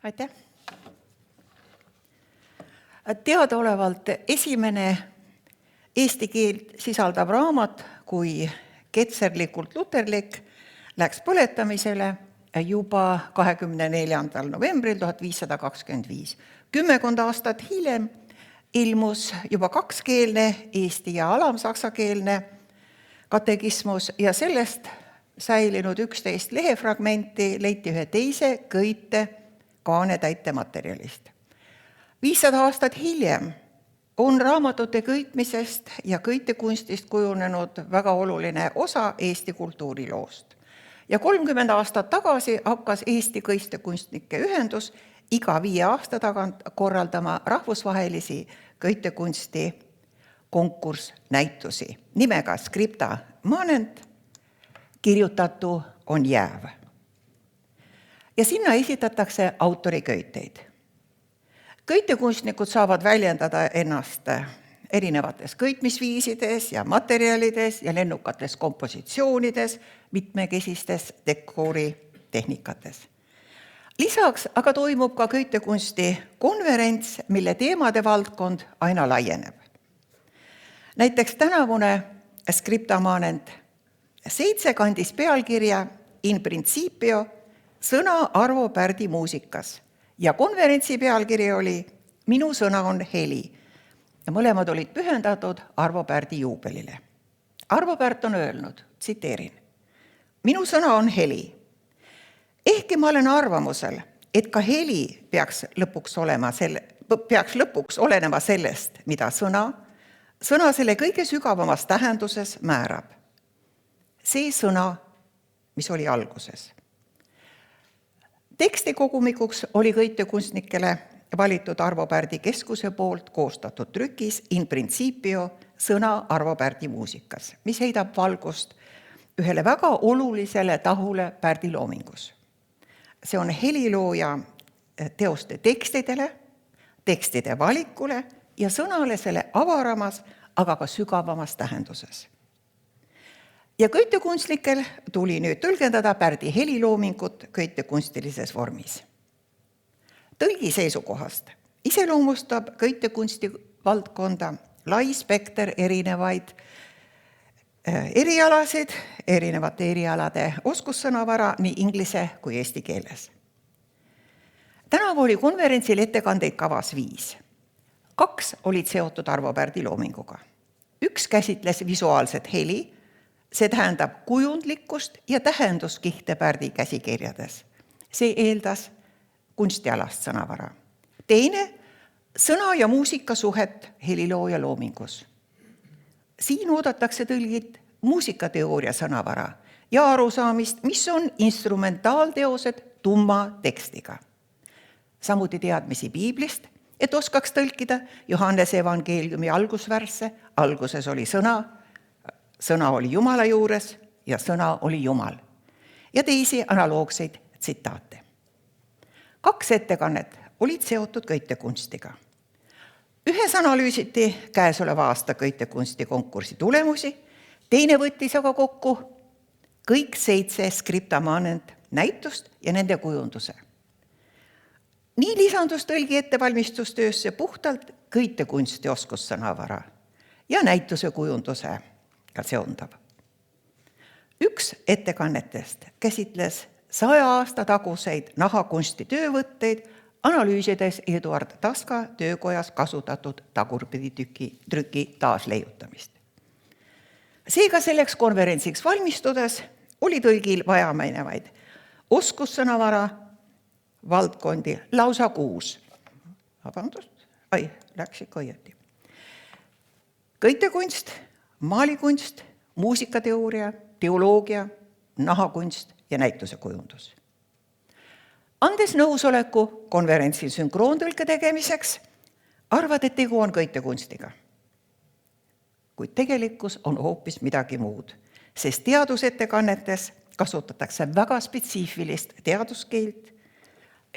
Aitäh! Teadaolevalt esimene eesti keelt sisaldav raamat, kui ketserlikult luterlik, läks põletamisele juba 24. novembril 1525. 10 aastat hiljem ilmus juba kakskeelne eesti ja alamsaksakeelne katekismus ja sellest säilinud 11 lehefragmenti leiti ühe teise köite kaanetäite materjalist. 500 aastat hiljem on raamatute köitmisest ja köitekunstist kujunenud väga oluline osa Eesti kultuuriloost. Ja 30 aastat tagasi hakkas Eesti köitekunstnike ühendus iga 5 aasta tagant korraldama rahvusvahelisi köitekunsti konkursnäitusi nimega Scripta Manent, kirjutatu on jääv. Ja sinna esitatakse autoriköiteid. Köitekunstnikud saavad väljendada ennast erinevates köitmisviisides ja materjalides ja lennukates kompositsioonides, mitmekesistes dekooritehnikates. Lisaks aga toimub ka köitekunsti konverents, mille teemade valdkond aina laieneb. Näiteks tänavune Scripta Manent 7 kandis pealkirja In principio sõna Arvo Pärdi muusikas ja konverentsi pealkiri oli Minu sõna on heli ja mõlemad olid pühendatud Arvo Pärdi juubelile. Arvo Pärt on öelnud, tsiteerin, Minu sõna on heli. Ehkki ma olen arvamusel, et ka heli peaks lõpuks olenema sellest, mida sõna selle kõige sügavamas tähenduses määrab. See sõna, mis oli alguses. Tekstikogumikuks oli köitekunstnikele valitud Arvo Pärdi keskuse poolt koostatud trükis In principio sõna Arvo Pärdi muusikas, mis heidab valgust ühele väga olulisele tahule Pärdi loomingus. See on helilooja teoste tekstidele, tekstide valikule ja sõnale selle avaramas, aga ka sügavamas tähenduses. Ja köitekunstnikel tuli nüüd tõlgendada Pärdi heliloomingut köitekunstilises vormis. Tõlgi seisukohast iseloomustab köitekunsti valdkonda lai spekter erinevaid erialasid, erinevate erialade oskussõnavara nii inglise kui eesti keeles. Tänavu oli konverentsil ettekandeid kavas 5. 2 olid seotud Arvo Pärdi loominguga. 1 käsitles visuaalset heli, see tähendab kujundlikkust ja tähenduskihte Pärdi käsikirjades. See eeldas kunstialast sõnavara. 2 sõna ja muusika suhet helilooja loomingus. Siin oodatakse tõlgid muusikateooria sõnavara ja arusaamist, mis on instrumentaalteosed tumma tekstiga. Samuti teadmisi piiblist, et oskaks tõlkida Johannese evangeeliumi algusvärsse, alguses oli sõna, sõna oli Jumala juures ja sõna oli Jumal. Ja teisi analoogseid tsitaate. 2 ettekannet olid seotud köitekunstiga. 1 analüüsiti käesoleva aasta köitekunsti konkursi tulemusi, 2 võttis aga kokku kõik 7 Scripta Manent näitust ja nende kujunduse. Nii lisandus tõlgi ettevalmistustöösse puhtalt köitekunsti oskussõnavara ja näituse kujundusega seondav. 1 ettekannetest käsitles 100 aasta taguseid nahakunsti töövõtteid, analüüsides Eduard Taska töökojas kasutatud tagurpidi-trüki taasleiutamist. Seega selleks konverentsiks valmistudes oli tõlgil vajaminevaid oskussõnavara valdkondi lausa 6. Läks ikka õieti. Köitekunst, maalikunst, muusikateooria, teoloogia, nahakunst ja näituse kujundus. Andes nõusoleku konverentsil sünkroontõlke tegemiseks, arvad, et tegu on köitekunstiga. Kuid tegelikkus on hoopis midagi muud, sest teadusettekannetes kasutatakse väga spetsiifilist teaduskeelt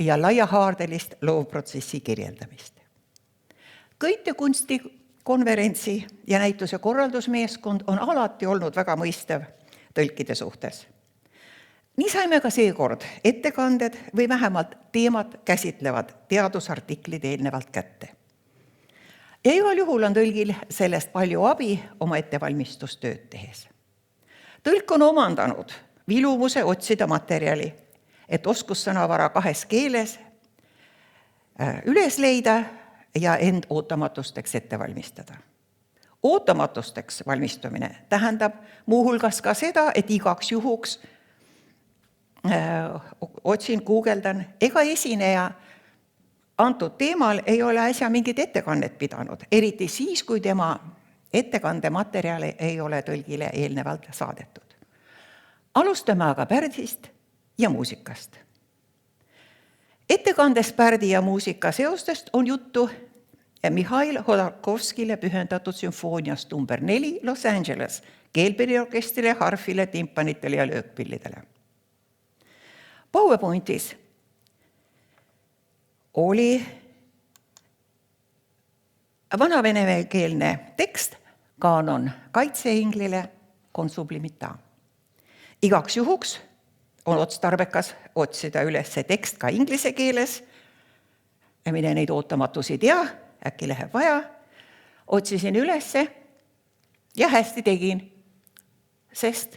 ja laiahaardelist loovprotsessi kirjeldamist. Köitekunsti konverentsi ja näituse korraldusmeeskond on alati olnud väga mõistev tõlkide suhtes. Nii saime ka seekord ettekanded või vähemalt teemat käsitlevad teadusartiklid eelnevalt kätte. Ja igal juhul on tõlgil sellest palju abi oma ettevalmistustööd tehes. Tõlk on omandanud vilumuse otsida materjali, et oskussõnavara 2 keeles üles leida ja end ootamatusteks ette valmistada. Ootamatusteks valmistumine tähendab muuhulgas ka seda, et igaks juhuks otsin, guugeldan, ega esineja antud teemal ei ole äsja mingit ettekannet pidanud, eriti siis, kui tema ettekande materjali ei ole tõlgile eelnevalt saadetud. Alustame aga pärdist ja muusikast. Ettekandes pärdi ja muusika seostest on juttu Mihhail Hodorkovskile pühendatud sümfooniast number 4 Los Angeles, keelpilliorkestrile, harfile, timpanitele ja löökpillidele. PowerPointis oli vanavenekeelne tekst kaanon kaitseinglile konsublimita. Igaks juhuks on otstarbekas otsida üles see tekst ka inglise keeles. Mine neid ootamatusi tea, äkki läheb vaja. Otsisin ülesse ja hästi tegin, sest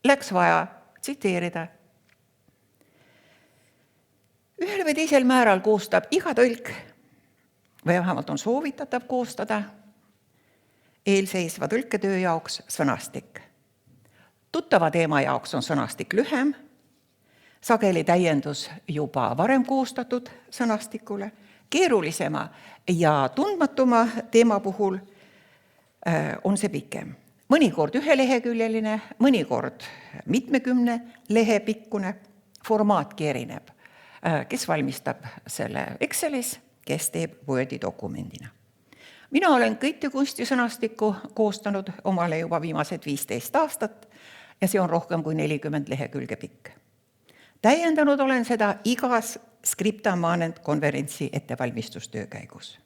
läks vaja tsiteerida. Ühel või teisel määral koostab iga tõlk, või vähemalt on soovitatav koostada, eelseisva tõlketöö jaoks sõnastik. Tuttava teema jaoks on sõnastik lühem, sageli täiendus juba varem koostatud sõnastikule, keerulisema ja tundmatuma teema puhul on see pikem. Mõnikord 1-leheküljeline, mõnikord mitmekümne lehe pikkune, formaatki erineb. Kes valmistab selle Excelis, kes teeb Wordi dokumendina. Mina olen köitekunsti sõnastikku koostanud omale juba viimased 15 aastat ja see on rohkem kui 40 lehekülge pikk. Täiendanud olen seda igas Scripta Manent konverentsi ettevalmistustöö käigus.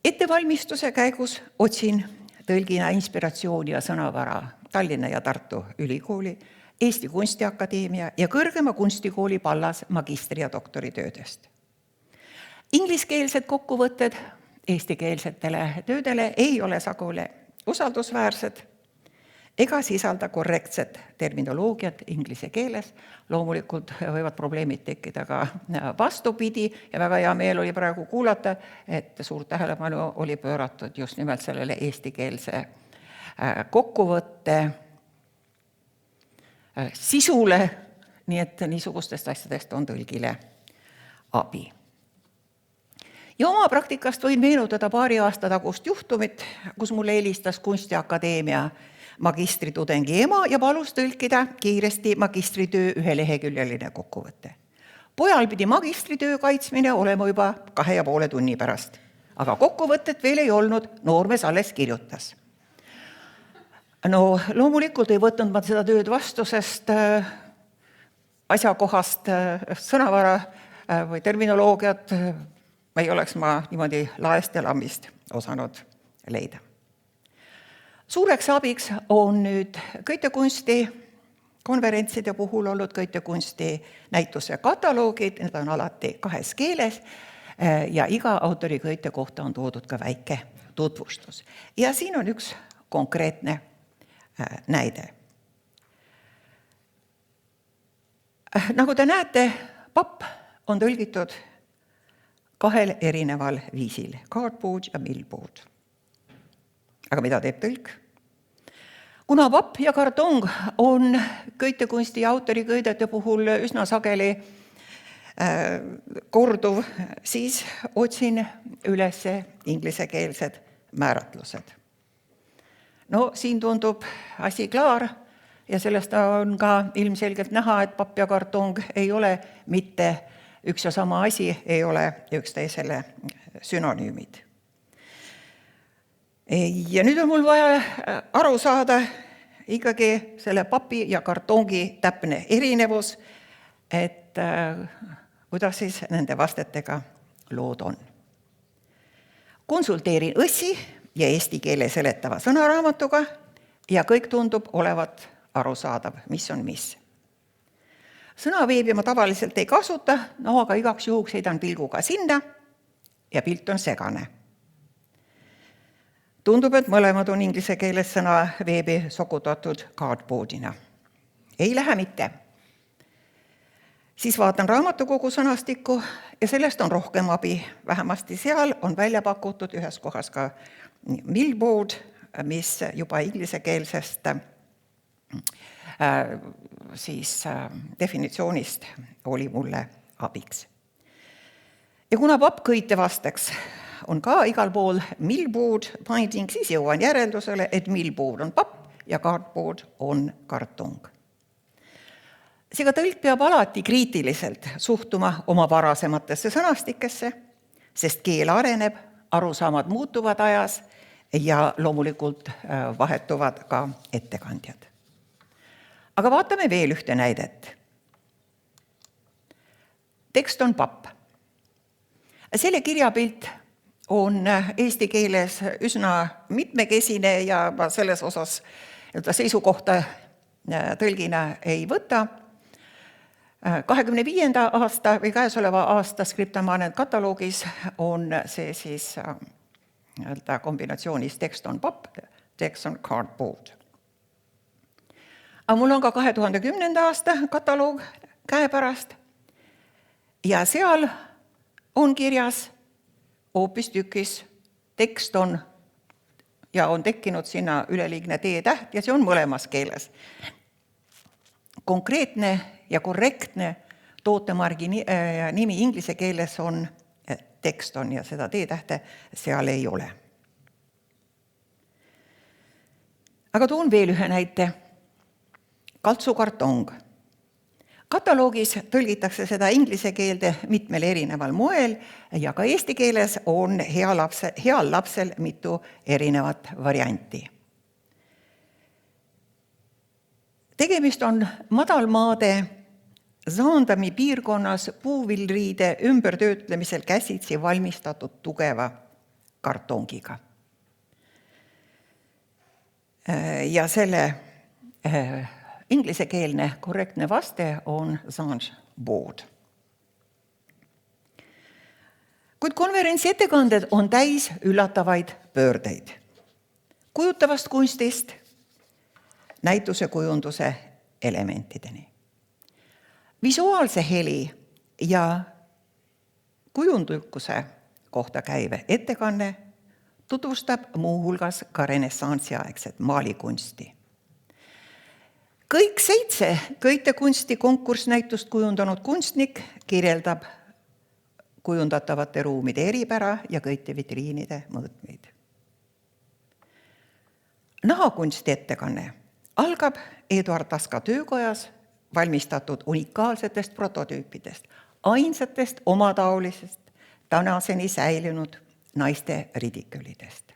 Ettevalmistuse käigus otsin tõlgina inspiratsiooni ja sõnavara Tallinna ja Tartu ülikooli, Eesti Kunstiakadeemia ja Kõrgema kunstikooli Pallas magistri- ja doktoritöödest. Ingliskeelsed kokkuvõtted eestikeelsetele töödele ei ole sageli usaldusväärsed ega sisalda korrektset terminoloogiat inglise keeles. Loomulikult võivad probleemid tekkida ka vastupidi ja väga hea meel oli praegu kuulata, et suurt tähelepanu oli pööratud just nimelt sellele eestikeelse kokkuvõtte sisule, nii et niisugustest asjadest on tõlgile abi. Ja oma praktikast võin meenutada paari aasta tagust juhtumit, kus mulle helistas Kunstiakadeemia magistritudengi ema ja palus tõlkida kiiresti magistritöö 1-leheküljeline kokkuvõte. Pojal pidi magistritöö kaitsmine olema juba 2,5 tunni pärast, aga kokkuvõtet veel ei olnud, noormees alles kirjutas. No loomulikult ei võtnud ma seda tööd vastu, sest asjakohast sõnavara või terminoloogiat ei oleks ma niimoodi laest ja lammist osanud leida. Suureks abiks on nüüd köitekunsti konverentside puhul olnud köitekunsti näituse kataloogid, need on alati 2 keeles ja iga autori köite kohta on toodud ka väike tutvustus. Ja siin on üks konkreetne näide. Nagu te näete, papp on tõlgitud 2 erineval viisil, cardboard ja millboard. Aga mida teeb tõlk? Kuna papp ja kartong on köitekunsti ja autoriköidete puhul üsna sageli korduv, siis otsin üles ingliskeelsed määratlused. No siin tundub asi klaar ja sellest on ka ilmselgelt näha, et papp ja kartong ei ole mitte üks ja sama asi, ei ole üksteisele sünonüümid. Ja nüüd on mul vaja aru saada ikkagi selle papi ja kartongi täpne erinevus, et kuidas siis nende vastetega lood on. Konsulteerin õssi ja eesti keele seletava sõnaraamatuga ja kõik tundub olevat arusaadav, mis on mis. Sõnaveebi ma tavaliselt ei kasuta, aga igaks juhuks heidan pilguga sinna ja pilt on segane. Tundub, et mõlemad on inglise keeles sõnaveebi sokutatud cardboardina. Ei lähe mitte. Siis vaatan raamatukogu sõnastikku ja sellest on rohkem abi. Vähemasti seal on välja pakutud ühes kohas ka millboard, mis juba inglisekeelsest definitsioonist oli mulle abiks. Ja kuna pappköitevasteks on ka igal pool millboard binding, siis jõuan järeldusele, et millboard on papp ja cardboard on kartung. Seega tõlk peab alati kriitiliselt suhtuma oma varasematesse sõnastikesse, sest keel areneb, arusaamad muutuvad ajas ja loomulikult vahetuvad ka ettekandjad. Aga vaatame veel ühte näidet. Tekst on papp. Selle kirjapilt on eesti keeles üsna mitmekesine ja ma selles osas seisukohta tõlgina ei võta. 25. aasta või käesoleva aasta Scriptamanen kataloogis on see siis kombinatsioonis tekst on papp, tekst on cardboard. Aga mul on ka 2010. aasta kataloog käepärast ja seal on kirjas hoopistükkis tekst on ja on tekkinud sinna üleliigne T-täht ja see on mõlemas keeles. Konkreetne ja korrektne tootemargi nimi inglise keeles on tekst on ja seda T-tähte seal ei ole. Aga toon veel ühe näite. Kaltsukartong. Kataloogis tõlgitakse seda inglise keelde mitmel erineval moel ja ka eesti keeles on heal lapsel mitu erinevat varianti. Tegemist on madalmaade Zaandami piirkonnas puuvillriide ümbertöötlemisel käsitsi valmistatud tugeva kartongiga. Ja selle inglisekeelne korrektne vaste on Zange board. Kuid konverentsi ettekanded on täis üllatavaid pöördeid. Kujutavast kunstist näituse kujunduse elementideni. Visuaalse heli ja kujundlikkuse kohta käive ettekanne tutvustab muuhulgas ka renessansiaegset maalikunsti. Kõik 7 köitekunsti konkursnäitust kujundanud kunstnik kirjeldab kujundatavate ruumide eripära ja köitevitriinide mõõtmeid. Nahakunsti ettekanne algab Eduard Taska töökojas valmistatud unikaalsetest prototüüpidest, ainsatest omataolisest tänaseni säilinud naiste ridikülidest.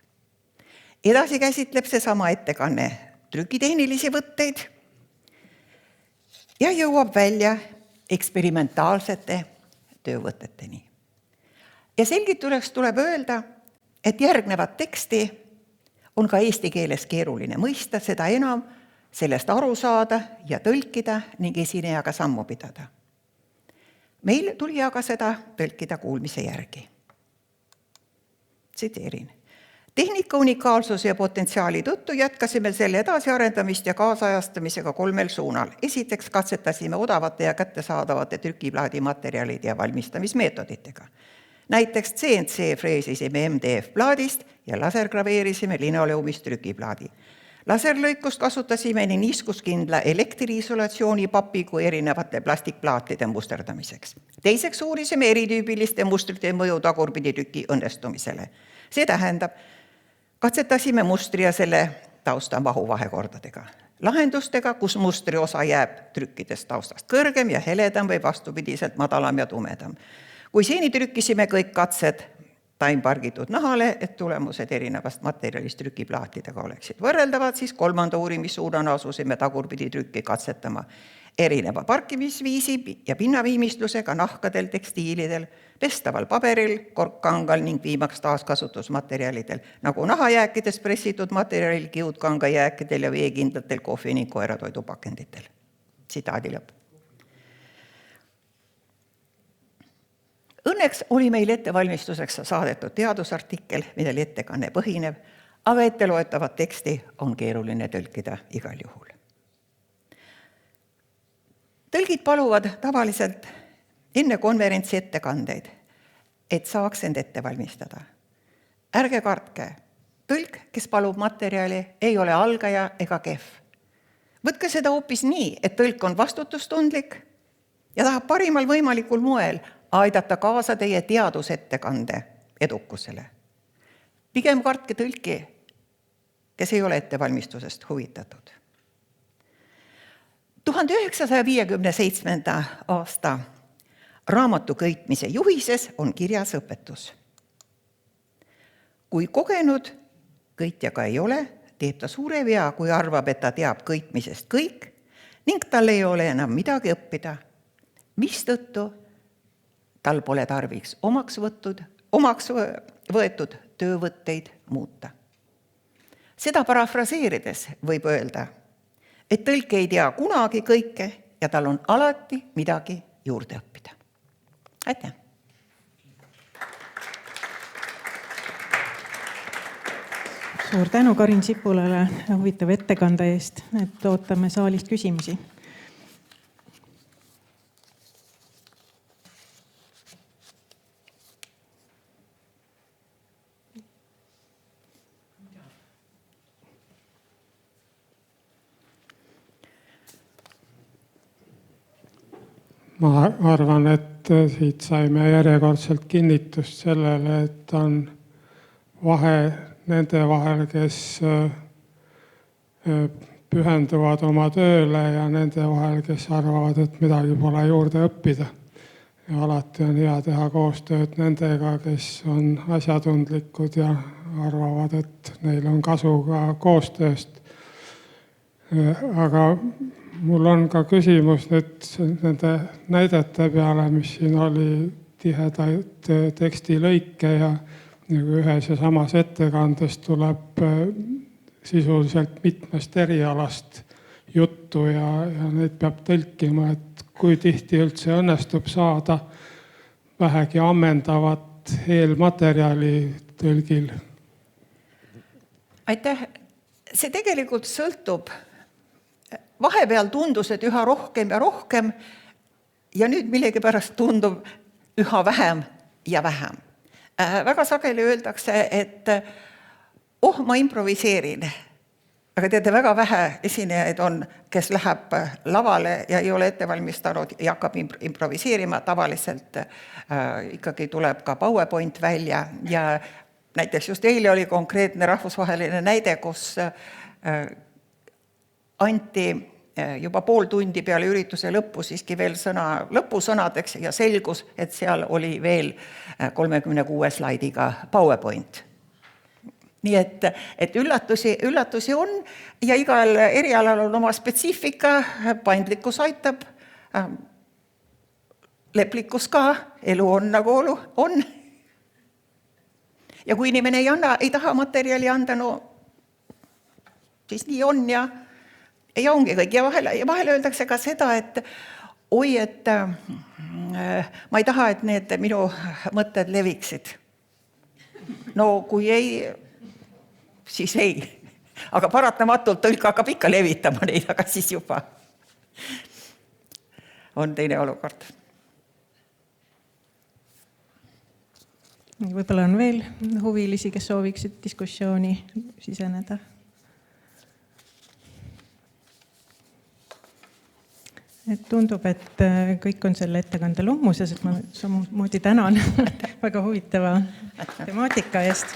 Edasi käsitleb see sama ettekanne trükitehnilisi võtteid ja jõuab välja eksperimentaalsete töövõteteni. Ja selgituseks tuleb öelda, et järgnevat teksti on ka eesti keeles keeruline mõista, seda enam sellest aru saada ja tõlkida ning esinejaga sammu pidada. Meil tuli aga seda tõlkida kuulmise järgi. Tsiteerin. Tehnika unikaalsuse ja potentsiaali tõttu jätkasime selle edasiarendamist ja kaasajastamisega 3 suunal. Esiteks katsetasime odavate ja kättesaadavate trükiplaadi materjalide ja valmistamismeetoditega. Näiteks CNC freesisime MDF-plaadist ja lasergraveerisime linoleumist trükiplaadi. Laserlõikust kasutasime nii niiskuskindla elektriisolatsiooni papi kui erinevate plastikplaatide musterdamiseks. Teiseks uurisime eritüübiliste mustrite mõju tagurpidi trüki õnnestumisele. See tähendab, katsetasime mustri ja selle tausta mahu vahekordadega. Lahendustega, kus mustri osa jääb trükkidest taustast kõrgem ja heledam või vastupidiselt madalam ja tumedam. Kui seni trükkisime kõik katsed taimpargitud nahale, et tulemused erinevast materjalist trükiplaatidega oleksid võrreldavad, siis 3. uurimissuunana asusime tagurpidi trükki katsetama erineva parkimisviisi ja pinnaviimistlusega nahkadel, tekstiilidel, pestaval paberil, korkkangal ning viimaks taaskasutusmaterjalidel, nagu nahajääkidest pressitud materjalil, kiudkangajääkidel ja veekindlatel kohvi ning koeratoidupakenditel. Tsitaadi lõpp. Õnneks oli meil ettevalmistuseks saadetud teadusartikkel, millel ettekanne põhineb, aga etteloetavat teksti on keeruline tõlkida igal juhul. Tõlgid paluvad tavaliselt enne konverentsi ettekandeid, et saaks end ette valmistada. Ärge kartke, tõlk, kes palub materjali, ei ole algaja ega kehv. Võtke seda hoopis nii, et tõlk on vastutustundlik ja tahab parimal võimalikul moel aidata kaasa teie teadusettekande edukusele. Pigem kartke tõlki, kes ei ole ettevalmistusest huvitatud. 1957. aasta raamatu köitmise juhises on kirjas õpetus. Kui kogenud köitjaga ei ole, teeb ta suure vea, kui arvab, et ta teab köitmisest kõik ning tal ei ole enam midagi õppida, mistõttu tal pole tarviks omaks võetud töövõtteid muuta. Seda parafraseerides võib öelda, et tõlk ei tea kunagi kõike ja tal on alati midagi juurde õppida. Aitäh! Suur tänu Karin Sipulale huvitava ettekande eest, et ootame saalist küsimusi. Ma arvan, et siit saime järjekordselt kinnitust sellele, et on vahe nende vahel, kes pühenduvad oma tööle ja nende vahel, kes arvavad, et midagi pole juurde õppida. Ja alati on hea teha koostööd nendega, kes on asjatundlikud ja arvavad, et neil on kasu ka koostööst. Aga mul on ka küsimus nüüd nende näidete peale, mis siin oli tihedaid tekstilõike ja ühes ja samas ettekandes tuleb sisuliselt mitmest erialast juttu ja neid peab tõlkima, et kui tihti üldse õnnestub saada vähegi ammendavat eelmaterjali tõlgil. Aitäh! See tegelikult sõltub. Vahepeal tundus, et üha rohkem ja rohkem ja nüüd millegipärast tundub üha vähem ja vähem. Väga sageli öeldakse, et ma improviseerin. Aga teate, väga vähe esinejaid on, kes läheb lavale ja ei ole ette valmistanud ja hakkab improviseerima. Tavaliselt ikkagi tuleb ka PowerPoint välja ja näiteks just eile oli konkreetne rahvusvaheline näide, kus anti juba pool tundi peale ürituse lõppu siiski veel lõpusõnadeks ja selgus, et seal oli veel 36 slaidiga PowerPoint. Nii et üllatusi on ja igal erialal on oma spetsiifika, paindlikkus aitab, leplikkus ka, elu on nagu olu on. Ja kui inimene ei taha materjali anda, siis nii on ja ongi kõik. Ja vahel öeldakse ka seda, et ma ei taha, et need minu mõtted leviksid. No kui ei, siis ei. Aga paratamatult tõlk hakkab ikka levitama neid, aga siis juba on teine olukord. Võib-olla on veel huvilisi, kes sooviksid diskussiooni siseneda. Tundub, et kõik on selle ettekande lummuses, et ma samamoodi tänan väga huvitava temaatika eest.